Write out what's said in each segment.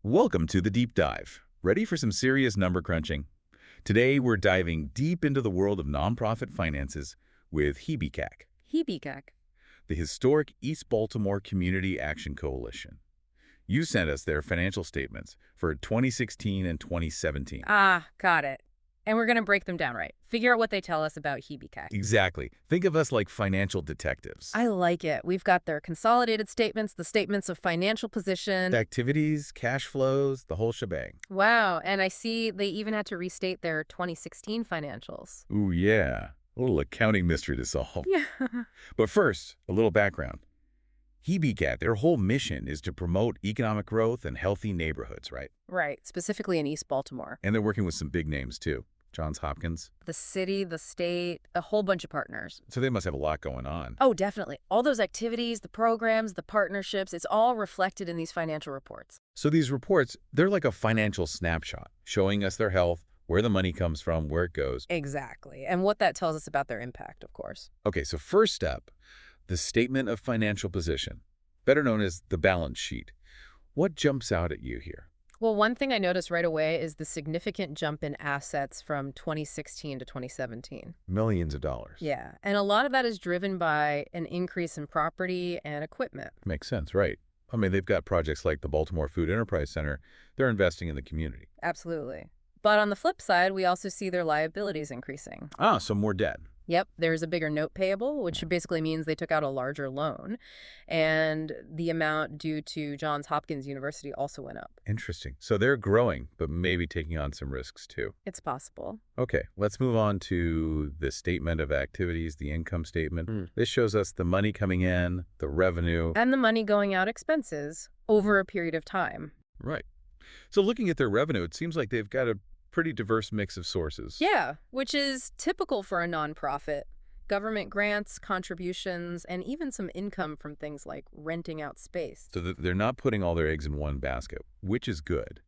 Welcome to the Deep Dive. Ready for some serious number crunching? Today, we're diving deep into the world of nonprofit finances with HEBCAC, HEBCAC. the historic East Baltimore Community Action Coalition. You sent us their financial statements for 2016 and 2017. Ah, got it. And we're going to break them down right. Figure out what they tell us about HEBCAC. Exactly. Think of us like financial detectives. I like it. We've got their consolidated statements, the statements of financial position. Activities, cash flows, the whole shebang. Wow. And I see they even had to restate their 2016 financials. Ooh, yeah. A little accounting mystery to solve. Yeah. But first, a little background. HEBCAC, their whole mission is to promote economic growth and healthy neighborhoods, right? Right. Specifically in East Baltimore. And they're working with some big names, too. Johns Hopkins. The city, the state, a whole bunch of partners. So they must have a lot going on. Oh, definitely. All those activities, the programs, the partnerships, it's all reflected in these financial reports. So these reports, they're like a financial snapshot, showing us their health, where the money comes from, where it goes. Exactly. And what that tells us about their impact, of course. Okay, so first step, the statement of financial position, better known as the balance sheet. What jumps out at you here? Well, one thing I noticed right away is the significant jump in assets from 2016 to 2017. Millions of dollars. Yeah, and a lot of that is driven by an increase in property and equipment. Makes sense, right? I mean, they've got projects like the Baltimore Food Enterprise Center. They're investing in the community. Absolutely. But on the flip side, we also see their liabilities increasing. Ah, so more debt. Yep, there's a bigger note payable, which basically means they took out a larger loan. And the amount due to Johns Hopkins University also went up. Interesting. So they're growing, but maybe taking on some risks too. It's possible. Okay, let's move on to the statement of activities, the income statement. This shows us the money coming in, the revenue. And the money going out expenses over a period of time. Right. So looking at their revenue, it seems like they've got a pretty diverse mix of sources. Yeah, which is typical for a nonprofit. Government grants, contributions, and even some income from things like renting out space. So that they're not putting all their eggs in one basket, which is good.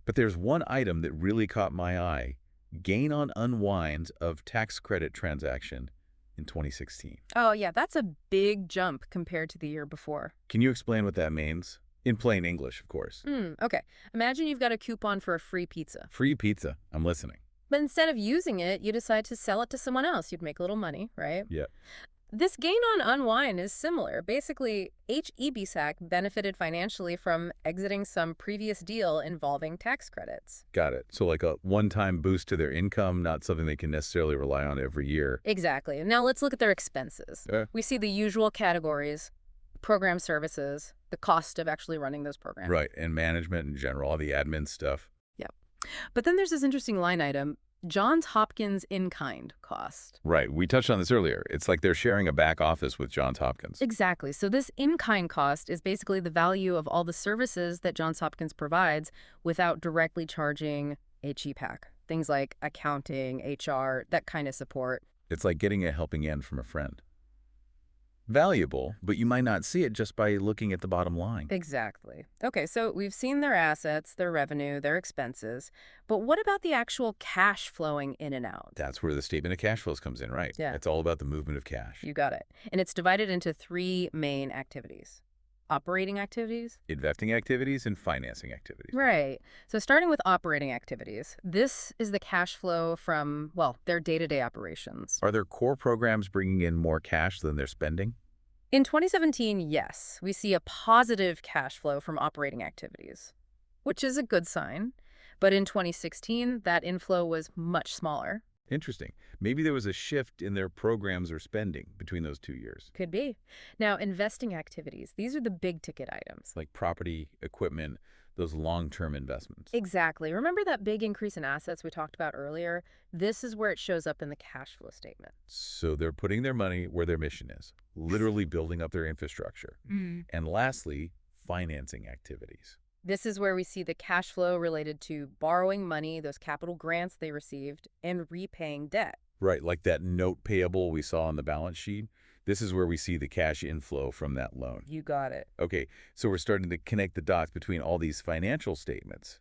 But there's one item that really caught my eye, gain on unwind of tax credit transaction in 2016. Oh, yeah, that's a big jump compared to the year before. Can you explain what that means? In plain English, of course. Okay. Imagine you've got a coupon for a free pizza. Free pizza. I'm listening. But instead of using it, you decide to sell it to someone else. You'd make a little money, right? Yeah. This gain on unwind is similar. Basically, HEBCAC benefited financially from exiting some previous deal involving tax credits. Got it. So like a one-time boost to their income, not something they can necessarily rely on every year. Exactly. Now let's look at their expenses. Yeah. We see the usual categories: program services, the cost of actually running those programs. Right. And management in general, all the admin stuff. Yep. But then there's this interesting line item, Johns Hopkins in-kind cost. Right. We touched on this earlier. It's like they're sharing a back office with Johns Hopkins. Exactly. So this in-kind cost is basically the value of all the services that Johns Hopkins provides without directly charging HEBCAC. Things like accounting, HR, that kind of support. It's like getting a helping hand from a friend. Valuable, but you might not see it just by looking at the bottom line. Exactly. Okay, so we've seen their assets, their revenue, their expenses, but what about the actual cash flowing in and out? That's where the statement of cash flows comes in, right? Yeah. It's all about the movement of cash. You got it. And it's divided into three main activities: operating activities. Investing activities and financing activities. Right. So starting with operating activities, this is the cash flow from, well, their day-to-day operations. Are their core programs bringing in more cash than they're spending? In 2017, yes, we see a positive cash flow from operating activities, which is a good sign. But in 2016, that inflow was much smaller. Interesting. Maybe there was a shift in their programs or spending between those 2 years. Could be. Now, investing activities, these are the big ticket items. Like property, equipment, those long-term investments. Exactly. Remember that big increase in assets we talked about earlier? This is where it shows up in the cash flow statement. So they're putting their money where their mission is, literally building up their infrastructure. And lastly, financing activities. This is where we see the cash flow related to borrowing money, those capital grants they received, and repaying debt. Right, like that note payable we saw on the balance sheet. This is where we see the cash inflow from that loan. You got it. Okay, so we're starting to connect the dots between all these financial statements.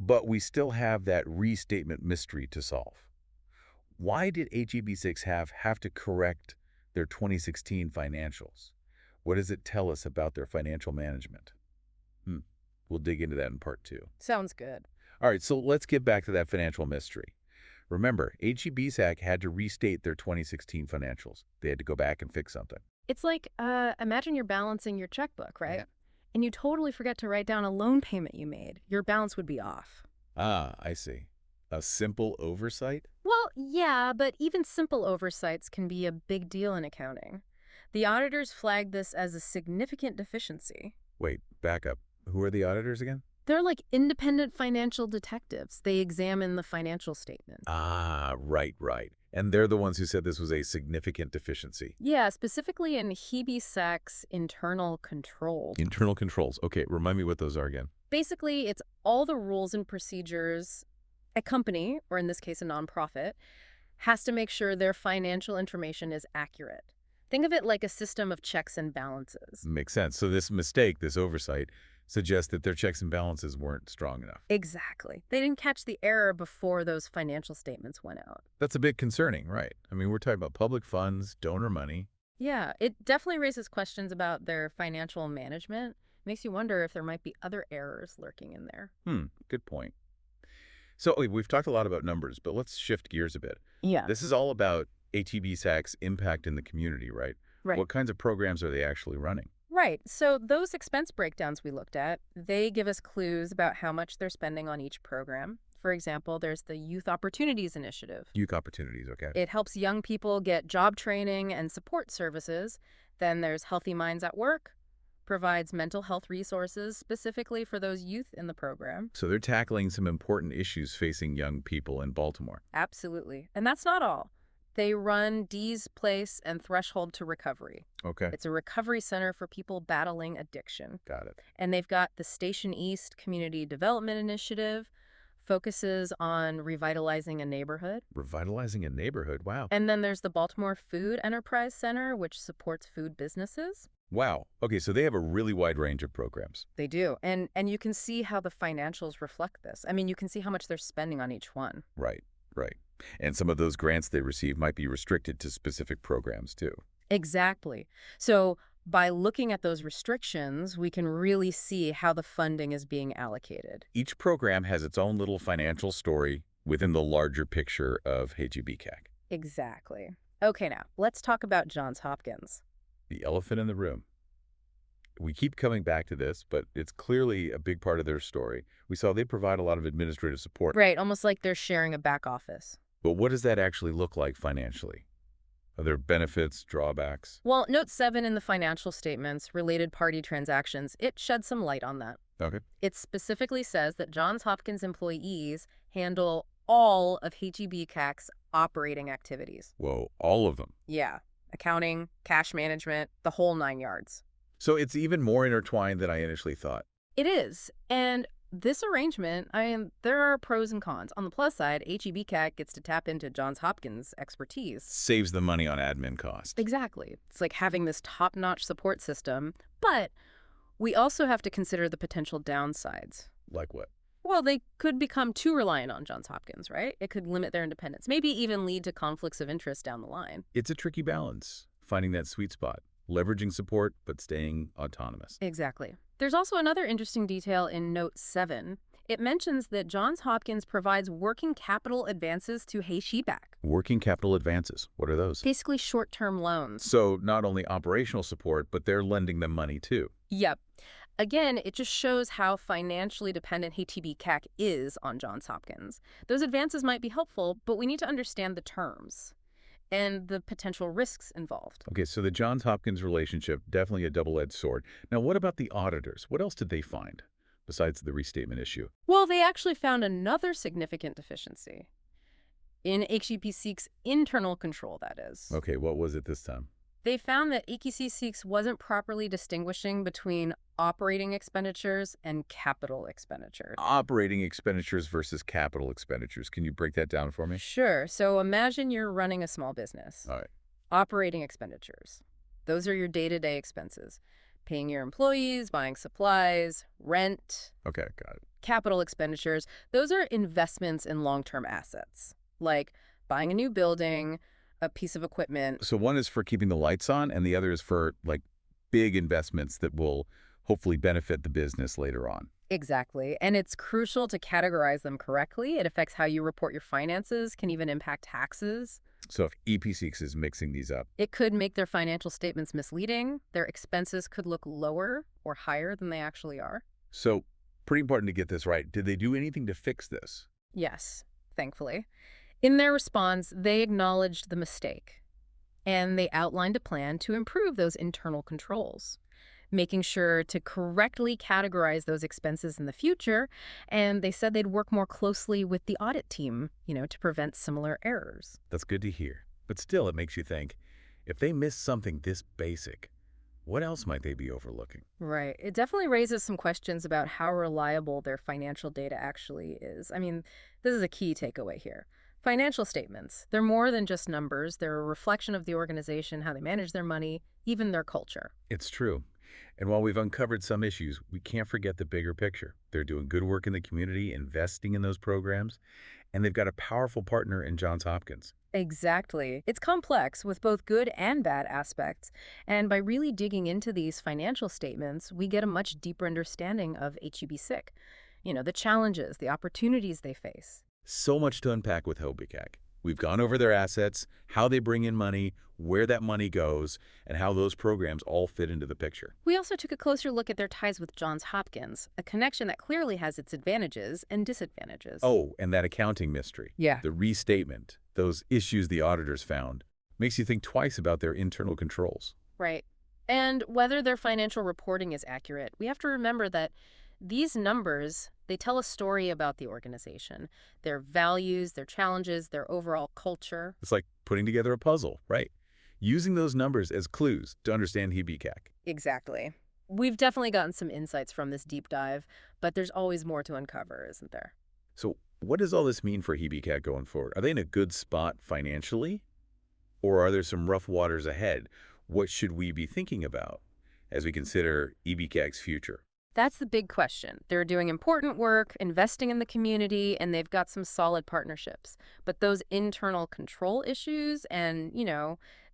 But we still have that restatement mystery to solve. Why did HEB6 have to correct their 2016 financials? What does it tell us about their financial management? We'll dig into that in part 2. Sounds good. All right, so let's get back to that financial mystery. Remember, HEBCAC had to restate their 2016 financials. They had to go back and fix something. It's like, imagine you're balancing your checkbook, right? Yeah. And you totally forget to write down a loan payment you made. Your balance would be off. Ah, I see. A simple oversight? Well, yeah, but even simple oversights can be a big deal in accounting. The auditors flagged this as a significant deficiency. Wait, back up. Who are the auditors again? They're like independent financial detectives. They examine the financial statement. Ah, right, right. And they're the ones who said this was a significant deficiency. Yeah, specifically in HEBCAC's internal controls. Internal controls. Okay, remind me what those are again. Basically, it's all the rules and procedures a company, or in this case a nonprofit, has to make sure their financial information is accurate. Think of it like a system of checks and balances. Makes sense. So this mistake, this oversight, suggests that their checks and balances weren't strong enough. Exactly. They didn't catch the error before those financial statements went out. That's a bit concerning, right? I mean, we're talking about public funds, donor money. Yeah, it definitely raises questions about their financial management. Makes you wonder if there might be other errors lurking in there. Good point. So we've talked a lot about numbers, but let's shift gears a bit. Yeah. This is all about HEBSAC's impact in the community, right? Right. What kinds of programs are they actually running? Right. So those expense breakdowns we looked at, they give us clues about how much they're spending on each program. For example, there's the Youth Opportunities Initiative. Youth opportunities, okay. It helps young people get job training and support services. Then there's Healthy Minds at Work, provides mental health resources specifically for those youth in the program. So they're tackling some important issues facing young people in Baltimore. Absolutely. And that's not all. They run Dee's Place and Threshold to Recovery. Okay. It's a recovery center for people battling addiction. Got it. And they've got the Station East Community Development Initiative, focuses on revitalizing a neighborhood. Revitalizing a neighborhood, wow. And then there's the Baltimore Food Enterprise Center, which supports food businesses. Wow. Okay, so they have a really wide range of programs. They do. And you can see how the financials reflect this. I mean, you can see how much they're spending on each one. Right, right. And some of those grants they receive might be restricted to specific programs, too. Exactly. So by looking at those restrictions, we can really see how the funding is being allocated. Each program has its own little financial story within the larger picture of HEBCAC. Exactly. Okay, now, let's talk about Johns Hopkins. The elephant in the room. We keep coming back to this, but it's clearly a big part of their story. We saw they provide a lot of administrative support. Right, almost like they're sharing a back office. But what does that actually look like financially? Are there benefits, drawbacks? Well, Note 7 in the financial statements, related party transactions, it sheds some light on that. Okay. It specifically says that Johns Hopkins employees handle all of HEBCAC's operating activities. Whoa, all of them. Yeah, accounting, cash management, the whole 9 yards. So it's even more intertwined than I initially thought. It is. And this arrangement, there are pros and cons. On the plus side, HEBCAC gets to tap into Johns Hopkins' expertise. Saves the money on admin costs. Exactly. It's like having this top-notch support system. But we also have to consider the potential downsides. Like what? Well, they could become too reliant on Johns Hopkins, right? It could limit their independence, maybe even lead to conflicts of interest down the line. It's a tricky balance, finding that sweet spot. Leveraging support, but staying autonomous. Exactly. There's also another interesting detail in Note 7. It mentions that Johns Hopkins provides working capital advances to HEBCAC. Working capital advances. What are those? Basically short-term loans. So not only operational support, but they're lending them money too. Yep. Again, it just shows how financially dependent HEBCAC is on Johns Hopkins. Those advances might be helpful, but we need to understand the terms and the potential risks involved. Okay, so the Johns Hopkins relationship, definitely a double-edged sword. Now, what about the auditors? What else did they find, besides the restatement issue? Well, they actually found another significant deficiency in HEBC's internal control, that is. Okay, what was it this time? They found that HEBC wasn't properly distinguishing between operating expenditures and capital expenditures. Operating expenditures versus capital expenditures. Can you break that down for me? Sure. So imagine you're running a small business. All right. Operating expenditures. Those are your day-to-day expenses. Paying your employees, buying supplies, rent. Okay, got it. Capital expenditures. Those are investments in long-term assets, like buying a new building, a piece of equipment. So one is for keeping the lights on, and the other is for, like, big investments that will hopefully benefit the business later on. Exactly. And it's crucial to categorize them correctly. It affects how you report your finances, can even impact taxes. So if EP6 is mixing these up, It could make their financial statements misleading. Their expenses could look lower or higher than they actually are. so pretty important to get this right. Did they do anything to fix this? Yes, thankfully. In their response, they acknowledged the mistake and they outlined a plan to improve those internal controls, making sure to correctly categorize those expenses in the future. And they said they'd work more closely with the audit team, to prevent similar errors. That's good to hear. But still, it makes you think, if they missed something this basic, what else might they be overlooking? Right. It definitely raises some questions about how reliable their financial data actually is. I mean, this is a key takeaway here. Financial statements, they're more than just numbers. They're a reflection of the organization, how they manage their money, even their culture. It's true. And while we've uncovered some issues, we can't forget the bigger picture. They're doing good work in the community, investing in those programs, and they've got a powerful partner in Johns Hopkins. Exactly. It's complex with both good and bad aspects. And by really digging into these financial statements, we get a much deeper understanding of HEBCIC. The challenges, the opportunities they face. So much to unpack with HEBCAC. We've gone over their assets, how they bring in money, where that money goes, and how those programs all fit into the picture. We also took a closer look at their ties with Johns Hopkins, a connection that clearly has its advantages and disadvantages. Oh, and that accounting mystery, Yeah. the restatement, those issues the auditors found, makes you think twice about their internal controls. Right. And whether their financial reporting is accurate, we have to remember that these numbers, they tell a story about the organization, their values, their challenges, their overall culture. It's like putting together a puzzle, right? Using those numbers as clues to understand HEBCAC. Exactly. We've definitely gotten some insights from this deep dive, but there's always more to uncover, isn't there? So what does all this mean for HEBCAC going forward? Are they in a good spot financially? Or are there some rough waters ahead? What should we be thinking about as we consider HEBCAC's future? That's the big question. They're doing important work, investing in the community, and they've got some solid partnerships. But those internal control issues and,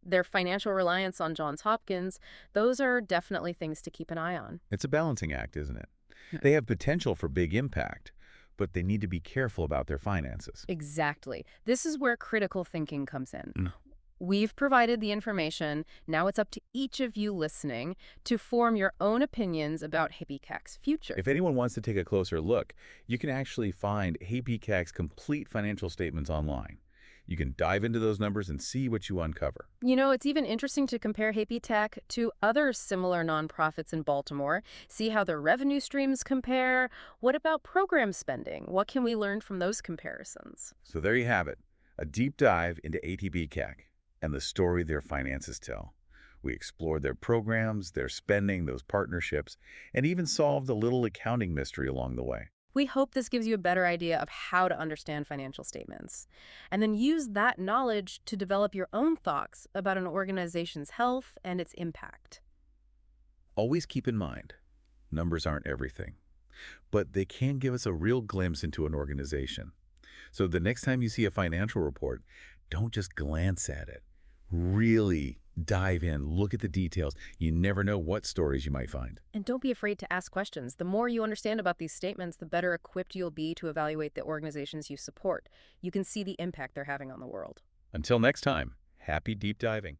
their financial reliance on Johns Hopkins, those are definitely things to keep an eye on. It's a balancing act, isn't it? Yeah. They have potential for big impact, but they need to be careful about their finances. Exactly. This is where critical thinking comes in. Mm. We've provided the information. Now it's up to each of you listening to form your own opinions about HEBCAC's future. If anyone wants to take a closer look, you can actually find HEBCAC's complete financial statements online. You can dive into those numbers and see what you uncover. It's even interesting to compare HEBCAC to other similar nonprofits in Baltimore, see how their revenue streams compare. What about program spending? What can we learn from those comparisons? So there you have it, a deep dive into HEBCAC and the story their finances tell. We explored their programs, their spending, those partnerships, and even solved a little accounting mystery along the way. We hope this gives you a better idea of how to understand financial statements, and then use that knowledge to develop your own thoughts about an organization's health and its impact. Always keep in mind, numbers aren't everything, but they can give us a real glimpse into an organization. So the next time you see a financial report, don't just glance at it. Really dive in, look at the details. You never know what stories you might find. And don't be afraid to ask questions. The more you understand about these statements, the better equipped you'll be to evaluate the organizations you support. You can see the impact they're having on the world. Until next time, happy deep diving.